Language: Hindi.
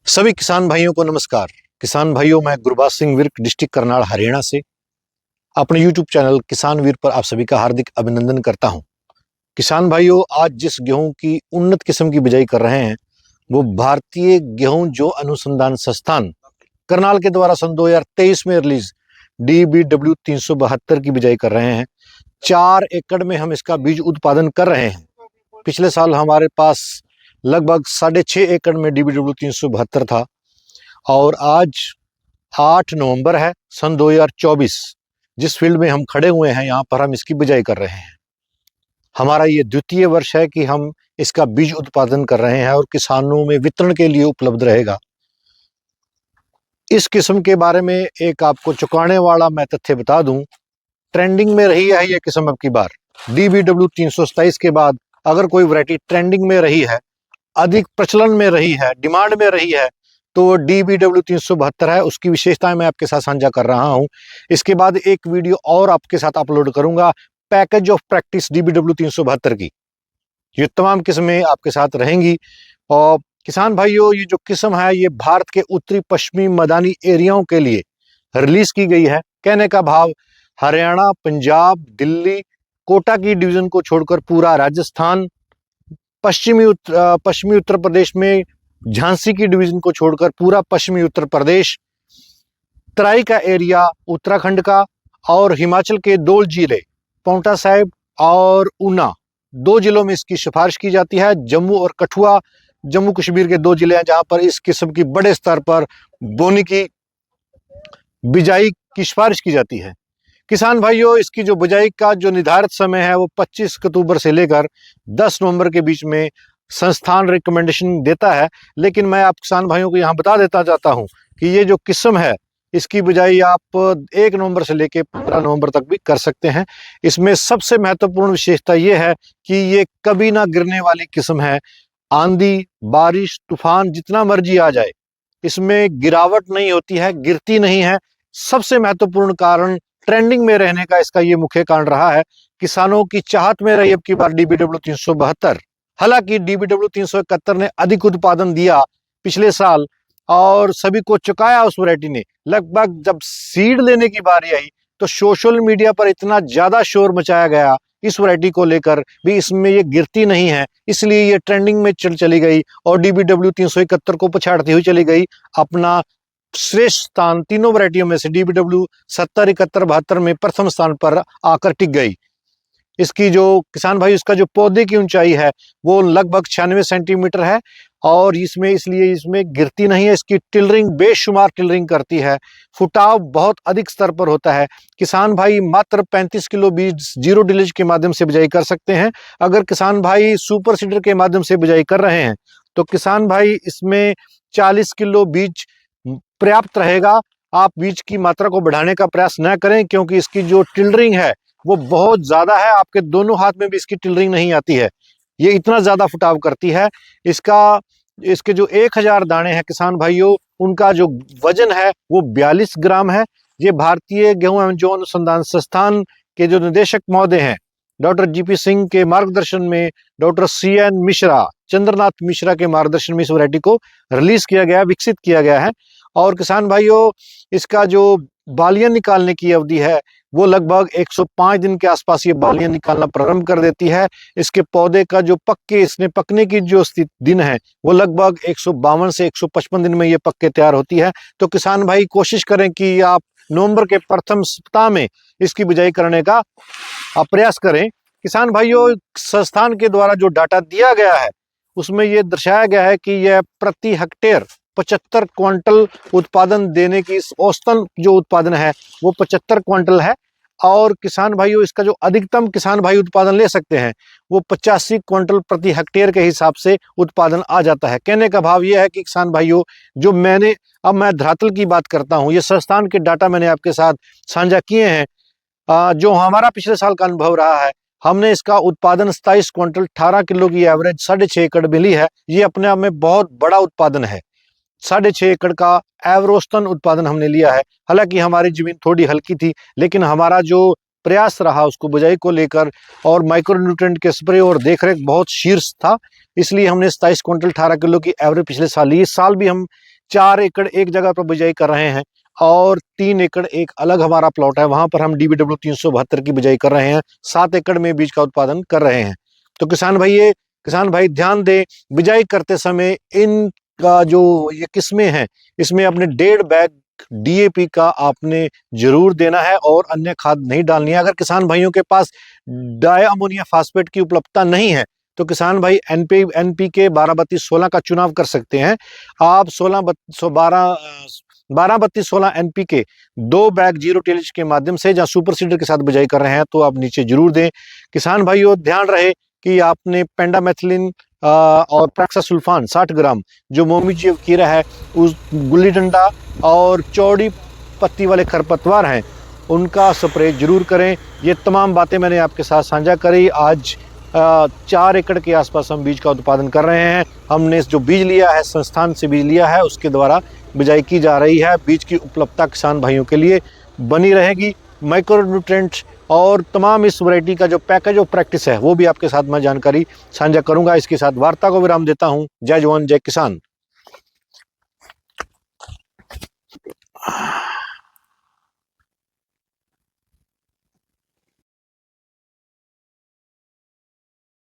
सभी किसान भाइयों को नमस्कार। किसान भाइयों, मैं गुरबाज सिंह विर्क, डिस्ट्रिक्ट करनाल, हरियाणा से अपने यूट्यूब चैनल किसान वीर पर आप सभी का हार्दिक अभिनंदन करता हूं। किसान भाइयों, आज जिस गेहूं की उन्नत किस्म की बिजाई कर रहे हैं वो भारतीय गेहूं जो अनुसंधान संस्थान करनाल के द्वारा सन 2023 में रिलीज DBW 372 की बिजाई कर रहे हैं। 4 एकड़ में हम इसका बीज उत्पादन कर रहे हैं। पिछले साल हमारे पास लगभग 6.5 एकड़ में DBW 372 था और आज 8 नवंबर है सन 2024। जिस फील्ड में हम खड़े हुए हैं यहाँ पर हम इसकी बिजाई कर रहे हैं। हमारा ये द्वितीय वर्ष है कि हम इसका बीज उत्पादन कर रहे हैं और किसानों में वितरण के लिए उपलब्ध रहेगा। इस किस्म के बारे में एक आपको चौंकाने वाला मैं तथ्य बता दूं, ट्रेंडिंग में रही है ये किस्म अब की बार। DBW 327 के बाद अगर कोई वैरायटी ट्रेंडिंग में रही है, अधिक प्रचलन में रही है, डिमांड में रही है, तो वो DBW 372 है। उसकी विशेषताएं मैं आपके साथ साझा कर रहा हूं। इसके बाद एक वीडियो और आपके साथ अपलोड करूंगा पैकेज ऑफ प्रैक्टिस DBW 372 की। ये तमाम किस्में आपके साथ रहेंगी। और किसान भाइयों, ये जो किस्म है ये भारत के उत्तरी पश्चिमी मैदानी एरियाओं के लिए रिलीज की गई है। कहने का भाव, हरियाणा, पंजाब, दिल्ली, कोटा की डिवीजन को छोड़कर पूरा राजस्थान, पश्चिमी उत्तर प्रदेश में झांसी की डिवीजन को छोड़कर पूरा पश्चिमी उत्तर प्रदेश, तराई का एरिया उत्तराखंड का, और हिमाचल के 2 जिले पांवटा साहिब और ऊना, 2 जिलों में इसकी सिफारिश की जाती है। जम्मू और कठुआ, जम्मू कश्मीर के 2 जिले हैं जहां पर इस किस्म की बड़े स्तर पर बोनी की बिजाई की सिफारिश की जाती है। किसान भाइयों, इसकी जो बिजाई का जो निर्धारित समय है वो 25 अक्टूबर से लेकर 10 नवंबर के बीच में संस्थान रिकमेंडेशन देता है। लेकिन मैं आप किसान भाइयों को यहाँ बता देता जाता हूँ कि ये जो किस्म है इसकी बिजाई आप 1 नवंबर से लेकर 15 नवंबर तक भी कर सकते हैं। इसमें सबसे महत्वपूर्ण विशेषता ये है कि ये कभी ना गिरने वाली किस्म है। आंधी, बारिश, तूफान जितना मर्जी आ जाए, इसमें गिरावट नहीं होती है, गिरती नहीं है। सबसे महत्वपूर्ण कारण ट्रेंडिंग में रहने का इसका ये मुख्य कारण रहा है। किसानों की चाहत में रही अब की बार DBW 372। हालांकि DBW 371 ने अधिक उत्पादन दिया पिछले साल और सभी को चुकाया उस वैरायटी ने। लगभग जब सीड लेने की बारी आई तो सोशल मीडिया पर इतना ज्यादा शोर मचाया गया इस वैरायटी को लेकर भी, इसमें ये गिरती नहीं है, इसलिए ये ट्रेंडिंग में चली गई और DBW 371 को पछाड़ती हुई चली गई। अपना श्रेष्ठ स्थान तीनों वैरायटियों में से DBW 70, 71, 72 में प्रथम स्थान पर आकर टिक गई। इसकी जो किसान भाई, इसका जो पौधे की ऊंचाई है वो लगभग 96 सेंटीमीटर है और इसलिए इसमें गिरती नहीं है। इसकी टिलरिंग बेशुमार टिलरिंग करती है, फुटाव बहुत अधिक स्तर पर होता है। किसान भाई मात्र 35 किलो बीज जीरो डिलेज के माध्यम से बिजाई कर सकते हैं। अगर किसान भाई सुपर सीडर के माध्यम से बिजाई कर रहे हैं तो किसान भाई इसमें 40 किलो बीज पर्याप्त रहेगा। आप बीज की मात्रा को बढ़ाने का प्रयास न करें क्योंकि इसकी जो टिलरिंग है वो बहुत ज्यादा है। आपके दोनों हाथ में भी इसकी टिलरिंग नहीं आती है, ये इतना ज्यादा फुटाव करती है। इसके जो 1000 दाने हैं किसान भाइयों, उनका जो वजन है वो 42 ग्राम है। ये भारतीय गेहूं एवं जौ अनुसंधान संस्थान के जो निदेशक महोदय हैं डॉक्टर GP सिंह के मार्गदर्शन में, डॉक्टर CN मिश्रा, चंद्रनाथ मिश्रा के मार्गदर्शन में इस वैरायटी को रिलीज किया गया, विकसित किया गया है। और किसान भाइयों, इसका जो बालियां निकालने की अवधि है वो लगभग 105 दिन के आसपास ये बालियां निकालना प्रारंभ कर देती है। इसके पौधे का जो इसने पकने की जो दिन है वो लगभग 152 से 155 दिन में ये पक के तैयार होती है। तो किसान भाई कोशिश करें कि आप नवंबर के प्रथम सप्ताह में इसकी बिजाई करने का प्रयास करें। किसान भाइयों, संस्थान के द्वारा जो डाटा दिया गया है उसमें यह दर्शाया गया है कि यह प्रति हेक्टेयर 75 क्विंटल उत्पादन देने की औसतन जो उत्पादन है वो 75 क्विंटल है। और किसान भाइयों, इसका जो अधिकतम किसान भाई उत्पादन ले सकते हैं वो 85 क्विंटल प्रति हेक्टेयर के हिसाब से उत्पादन आ जाता है। कहने का भाव यह है कि किसान भाइयों, जो मैं धरातल की बात करता हूं, ये संस्थान के डाटा मैंने आपके साथ साझा किए हैं। जो हमारा पिछले साल का अनुभव रहा है, हमने इसका उत्पादन 27 क्विंटल 18 किलो की एवरेज 6.5 एकड़ मिली है। ये अपने आप में बहुत बड़ा उत्पादन है। 6.5 एकड़ का एवरोस्तन उत्पादन हमने लिया है। हालांकि हमारी जमीन थोड़ी हल्की थी, लेकिन हमारा जो प्रयास रहा उसको बुझाई को लेकर और माइक्रोन्यूट्रिएंट के स्प्रे और देखरेख बहुत शीर्ष था, इसलिए हमने 27 क्विंटल 18 किलो की एवरेज पिछले साल ली। इस साल भी हम 4 एकड़ एक जगह पर बिजाई कर रहे हैं और 3 एकड़ एक अलग हमारा प्लॉट है, वहां पर हम DBW 372 की बिजाई कर रहे हैं। 7 एकड़ में बीज का उत्पादन कर रहे हैं। तो किसान भाई ध्यान दें, बिजाई करते समय इनका जो ये किस्में हैं, इसमें अपने 1.5 बैग DAP का आपने जरूर देना है और अन्य खाद नहीं डालनी है। अगर किसान भाइयों के पास डाई अमोनिया फास्फेट की उपलब्धता नहीं है तो किसान भाई NPK 12-32-16 का चुनाव कर सकते हैं। आप 12-32-16 NPK 2 बैग जीरो टिलेज के माध्यम से या सुपर सीडर के साथ बिजाई कर रहे हैं तो आप नीचे जरूर दें। किसान भाइयों ध्यान रहे कि आपने पेंडामेथिलिन और प्रैक्सासुल्फान 60 ग्राम जो मोमी कीड़ा है, उस गुल्ली डंडा और चौड़ी पत्ती वाले खरपतवार हैं, उनका स्प्रे जरूर करें। ये तमाम बातें मैंने आपके साथ साझा करी। आज 4 एकड़ के आसपास हम बीज का उत्पादन कर रहे हैं। हमने जो बीज लिया है, संस्थान से बीज लिया है, उसके द्वारा बिजाई की जा रही है। बीज की उपलब्धता किसान भाइयों के लिए बनी रहेगी। माइक्रोन्यूट्रेंट्स और तमाम इस वैरायटी का जो पैकेज ऑफ प्रैक्टिस है वो भी आपके साथ मैं जानकारी साझा करूंगा। इसके साथ वार्ता को विराम देता हूं। जय जवान जय किसान।